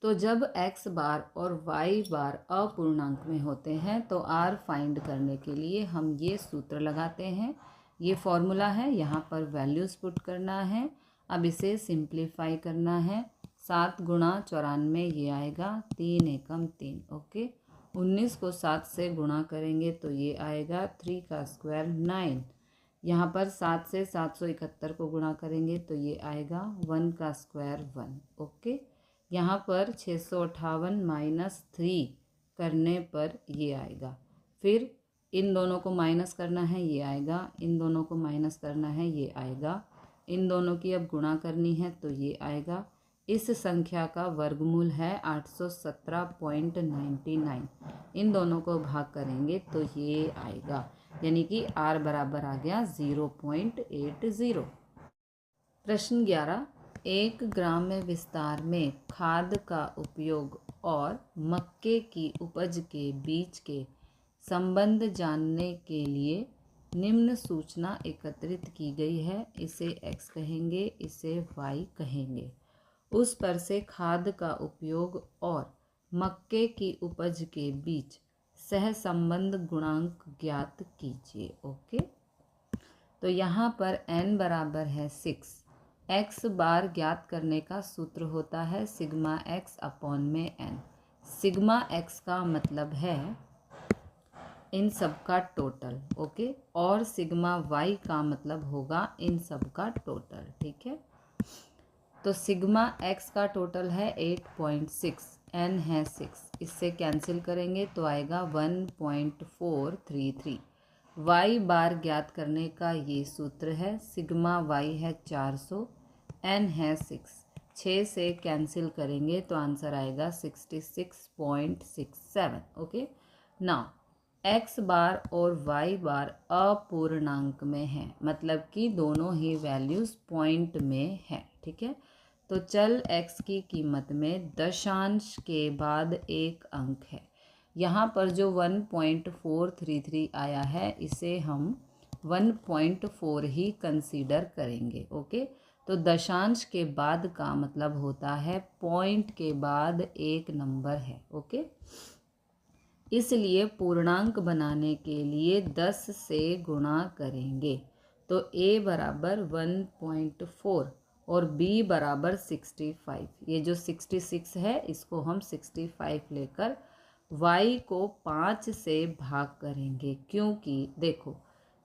तो जब x बार और y बार अपूर्णांक में होते हैं तो r फाइंड करने के लिए हम ये सूत्र लगाते हैं। ये फॉर्मूला है, यहाँ पर वैल्यूज़ पुट करना है। अब इसे सिंप्लीफाई करना है। 7 गुणा 94 ये आएगा 3 एकम 3, ओके। 19 को 7 से गुणा करेंगे तो ये आएगा 3 का स्क्वायर 9। यहाँ पर 7 से 771 को गुणा करेंगे तो ये आएगा 1 का स्क्वायर 1, ओके। यहाँ पर 658 माइनस 3 करने पर ये आएगा। फिर इन दोनों को माइनस करना है, ये आएगा। इन दोनों को माइनस करना है, ये आएगा। इन दोनों की अब गुणा करनी है तो ये आएगा। इस संख्या का वर्गमूल है 817.99। इन दोनों को भाग करेंगे तो ये आएगा, यानी कि r बराबर आ गया 0.80। प्रश्न 11, 1 ग्राम में विस्तार में खाद का उपयोग और मक्के की उपज के बीच के संबंध जानने के लिए निम्न सूचना एकत्रित की गई है। इसे x कहेंगे, इसे y कहेंगे। उस पर से खाद का उपयोग और मक्के की उपज के बीच सहसंबंध गुणांक ज्ञात कीजिए, ओके। तो यहाँ पर n बराबर है 6। x बार ज्ञात करने का सूत्र होता है सिग्मा x अपॉन में n। सिग्मा x का मतलब है इन सब का टोटल, ओके, और सिग्मा y का मतलब होगा इन सब का टोटल, ठीक है। तो सिग्मा x का टोटल है 8.6, n है 6, इससे कैंसिल करेंगे तो आएगा 1.433। y बार ज्ञात करने का ये सूत्र है, सिग्मा y है 400, n है 6, 6 से कैंसिल करेंगे तो आंसर आएगा 66.67, ओके। नाउ x बार और y बार अपूर्णांक में है, मतलब कि दोनों ही वैल्यूज़ पॉइंट में है, ठीक है। तो चल x की कीमत में दशांश के बाद एक अंक है। यहाँ पर जो 1.433 आया है इसे हम 1.4 ही कंसीडर करेंगे, ओके। तो दशांश के बाद का मतलब होता है पॉइंट के बाद एक नंबर है, ओके। इसलिए पूर्णांक बनाने के लिए 10 से गुणा करेंगे तो a बराबर 1.4 और b बराबर 65। ये जो 66 है इसको हम 65 लेकर y को 5 से भाग करेंगे, क्योंकि देखो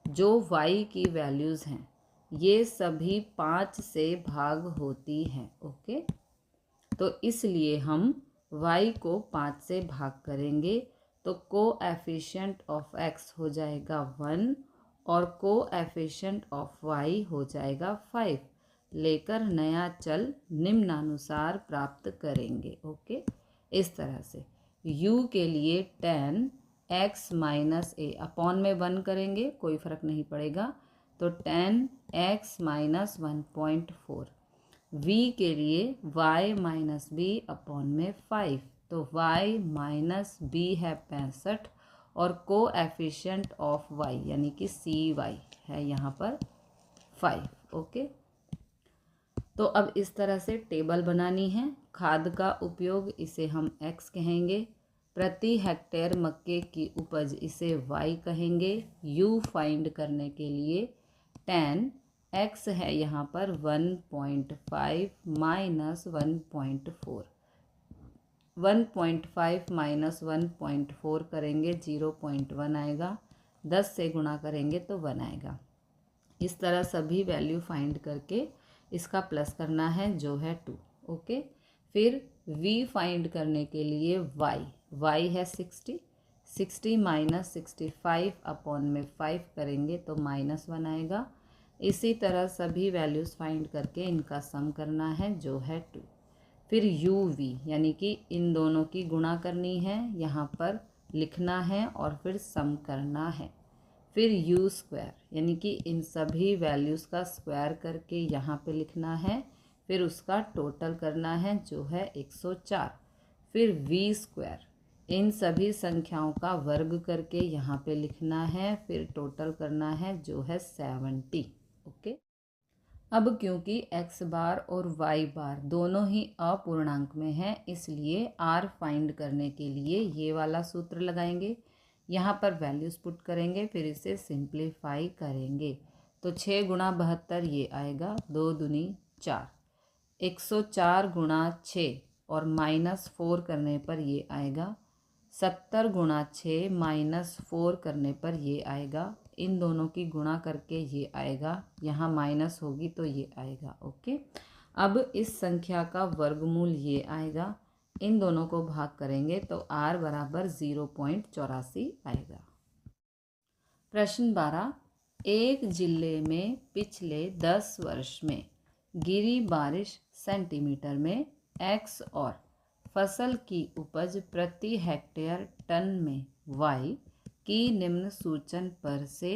जो y की वैल्यूज़ हैं ये सभी 5 से भाग होती हैं, ओके। तो इसलिए हम y को 5 से भाग करेंगे तो कोएफिशिएंट ऑफ x हो जाएगा 1 और कोएफिशिएंट ऑफ y हो जाएगा 5, लेकर नया चल निम्नानुसार प्राप्त करेंगे, ओके। इस तरह से u के लिए 10x माइनस a अपॉन में 1 करेंगे, कोई फ़र्क नहीं पड़ेगा, तो 10x माइनस 1.4। v के लिए y माइनस b अपॉन में 5, तो y माइनस b है 65 और कोएफिशिएंट ऑफ y यानी कि cy है यहाँ पर 5, ओके। तो अब इस तरह से टेबल बनानी है। खाद का उपयोग इसे हम x कहेंगे, प्रति हेक्टेयर मक्के की उपज इसे y कहेंगे। u फाइंड करने के लिए 10x है यहाँ पर 1.5 माइनस 1.4, 1.5 माइनस 1.4 करेंगे 0.1 आएगा, 10 से गुणा करेंगे तो 1 आएगा। इस तरह सभी वैल्यू फाइंड करके इसका प्लस करना है जो है 2। ओके, फिर v फाइंड करने के लिए y है 60 माइनस 65 अपॉन में 5 करेंगे तो -1 आएगा। इसी तरह सभी वैल्यूज़ फाइंड करके इनका सम करना है जो है 2। फिर uv यानी कि इन दोनों की गुणा करनी है, यहाँ पर लिखना है और फिर सम करना है। फिर u स्क्वायर यानी कि इन सभी वैल्यूज़ का स्क्वायर करके यहाँ पे लिखना है, फिर उसका टोटल करना है जो है 104। फिर v स्क्वायर इन सभी संख्याओं का वर्ग करके यहाँ पे लिखना है, फिर टोटल करना है जो है 70। ओके, अब क्योंकि x बार और y बार दोनों ही अपूर्णांक में हैं, इसलिए r फाइंड करने के लिए ये वाला सूत्र लगाएंगे। यहाँ पर वैल्यूज़ पुट करेंगे, फिर इसे सिंप्लीफाई करेंगे तो 6 गुणा 72 ये आएगा, 2 दूनी 4, 104 गुणा 6 और -4 करने पर ये आएगा 70 गुणा 6 -4 करने पर ये आएगा। इन दोनों की गुणा करके ये आएगा, यहाँ माइनस होगी तो ये आएगा। ओके, अब इस संख्या का वर्गमूल ये आएगा, इन दोनों को भाग करेंगे तो r बराबर 0.84 आएगा। प्रश्न 12, एक जिले में पिछले 10 वर्ष में गिरी बारिश सेंटीमीटर में x और फसल की उपज प्रति हेक्टेयर टन में y की निम्न सूचन पर से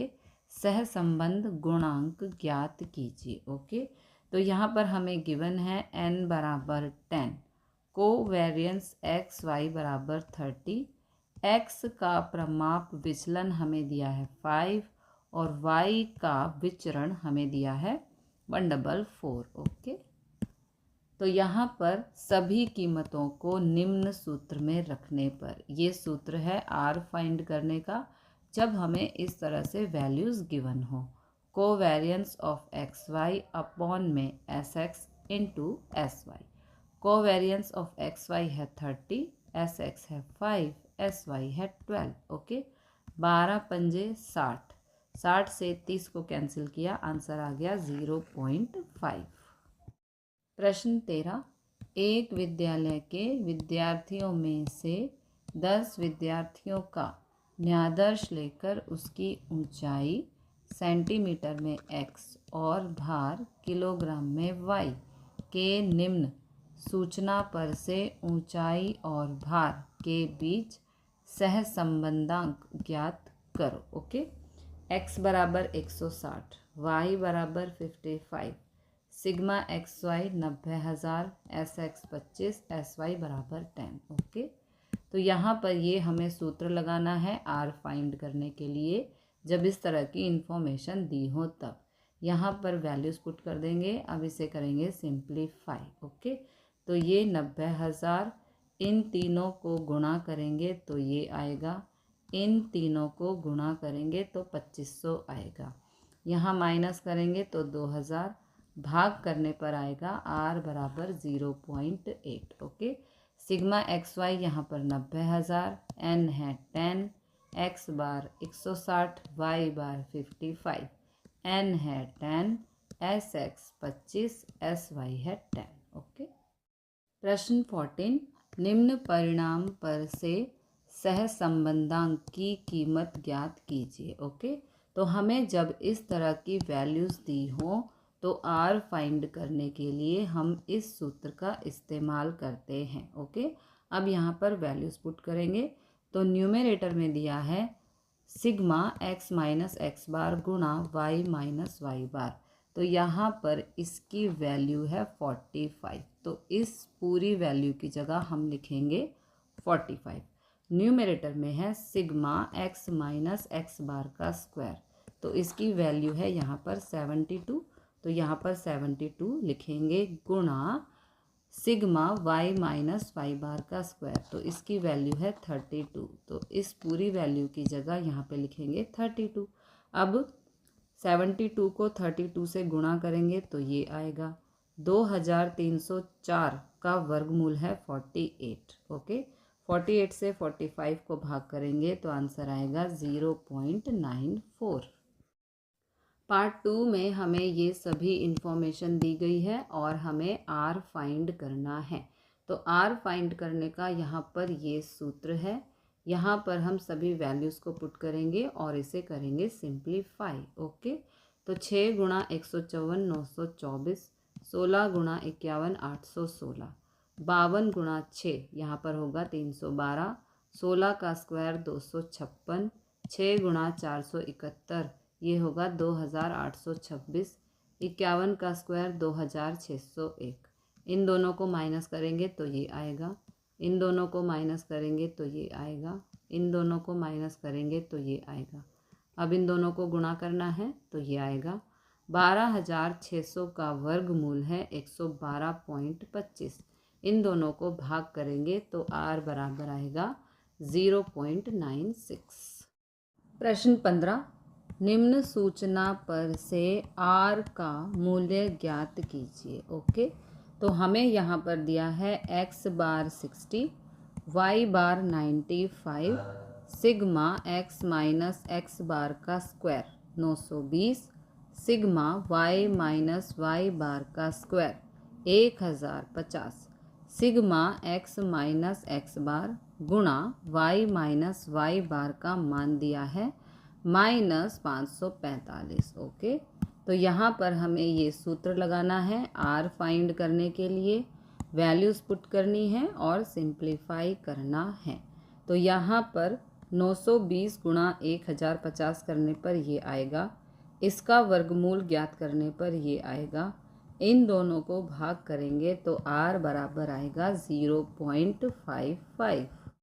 सहसंबंध गुणांक ज्ञात कीजिए। ओके, तो यहाँ पर हमें गिवन है n बराबर 10, कोवेरियंस x y बराबर 30, x का प्रमाप विचलन हमें दिया है 5 और y का विचरण हमें दिया है 144। ओके, तो यहाँ पर सभी कीमतों को निम्न सूत्र में रखने पर, ये सूत्र है r फाइंड करने का जब हमें इस तरह से वैल्यूज़ गिवन हो। Covariance of X Y upon में S X into S Y. Covariance of X Y है 30, एस एक्स है 5, एस वाई है 12। ओके, 12 पंजे 60, 60 से 30 को कैंसिल किया, आंसर आ गया 0.5। प्रश्न 13, एक विद्यालय के विद्यार्थियों में से 10 विद्यार्थियों का न्यादर्श लेकर उसकी ऊंचाई सेंटीमीटर में x और भार किलोग्राम में y के निम्न सूचना पर से ऊंचाई और भार के बीच सहसंबंधांक ज्ञात करो। ओके, x बराबर 160, y बराबर 55, sigma x y 90,000, s x 25, s y बराबर 10। ओके, तो यहाँ पर ये हमें सूत्र लगाना है आर फाइंड करने के लिए, जब इस तरह की इंफॉर्मेशन दी हो तब। यहाँ पर वैल्यूज़ पुट कर देंगे, अब इसे करेंगे सिंप्लीफाई। ओके, तो ये 90,000, इन तीनों को गुणा करेंगे तो ये आएगा, इन तीनों को गुणा करेंगे तो 2500 आएगा, यहाँ माइनस करेंगे तो 2000, भाग करने पर आएगा r बराबर 0.8। ओके, सिग्मा एक्स वाई यहाँ पर 90,000, n है 10, x बार 160, y बार 55, n है 10, एस एक्स 25, एस वाई है 10। ओके, प्रश्न 14, निम्न परिणाम पर से सहसंबंधांक की कीमत ज्ञात कीजिए। ओके, तो हमें जब इस तरह की वैल्यूज़ दी हों तो r फाइंड करने के लिए हम इस सूत्र का इस्तेमाल करते हैं। ओके, अब यहाँ पर वैल्यूज़ पुट करेंगे तो न्यूमरेटर में दिया है sigma x minus X bar गुणा y माइनस वाई बार, तो यहाँ पर इसकी वैल्यू है 45, तो इस पूरी वैल्यू की जगह हम लिखेंगे 45। न्यूमरेटर में है sigma x minus X bar का स्क्वायर, तो इसकी वैल्यू है यहाँ पर 72, तो यहाँ पर 72 लिखेंगे गुणा sigma y minus Y bar का स्क्वायर, तो इसकी वैल्यू है 32, तो इस पूरी वैल्यू की जगह यहाँ पे लिखेंगे 32। अब 72 को 32 से गुणा करेंगे तो ये आएगा, 2304 का वर्गमूल है 48। ओके, 48 से 45 को भाग करेंगे तो आंसर आएगा 0.94। पार्ट 2 में हमें ये सभी इंफॉर्मेशन दी गई है और हमें आर फाइंड करना है। तो आर फाइंड करने का यहाँ पर ये सूत्र है। यहाँ पर हम सभी वैल्यूज़ को पुट करेंगे और इसे करेंगे सिंप्लीफाई। ओके, तो 6 गुणा 154 924, 16 गुणा 51 816, 52 गुणा 6 यहाँ पर होगा 312, 16 का स्क्वायर 256, 6 गुणा 471 ये होगा 2826, 51 का स्क्वायर 2601। इन दोनों को माइनस करेंगे तो ये आएगा, इन दोनों को माइनस करेंगे तो ये आएगा, इन दोनों को माइनस करेंगे तो ये आएगा। अब इन दोनों को गुणा करना है तो ये आएगा 12600 का वर्गमूल है 112.25। इन दोनों को भाग करेंगे तो आर बराबर आएगा 0.96। प्रश्न 15, निम्न सूचना पर से आर का मूल्य ज्ञात कीजिए। ओके, तो हमें यहाँ पर दिया है X bar 60, Y bar 95, sigma X minus X bar का square 920, sigma Y minus Y bar का square 1050, sigma X minus X bar गुणा वाई माइनस वाई बार का मान दिया है -545। ओके, तो यहाँ पर हमें ये सूत्र लगाना है आर फाइंड करने के लिए, वैल्यूज़ पुट करनी है और सिंप्लीफाई करना है। तो यहाँ पर 920 गुणा 1050 करने पर ये आएगा, इसका वर्गमूल ज्ञात करने पर ये आएगा, इन दोनों को भाग करेंगे तो आर बराबर आएगा 0.55।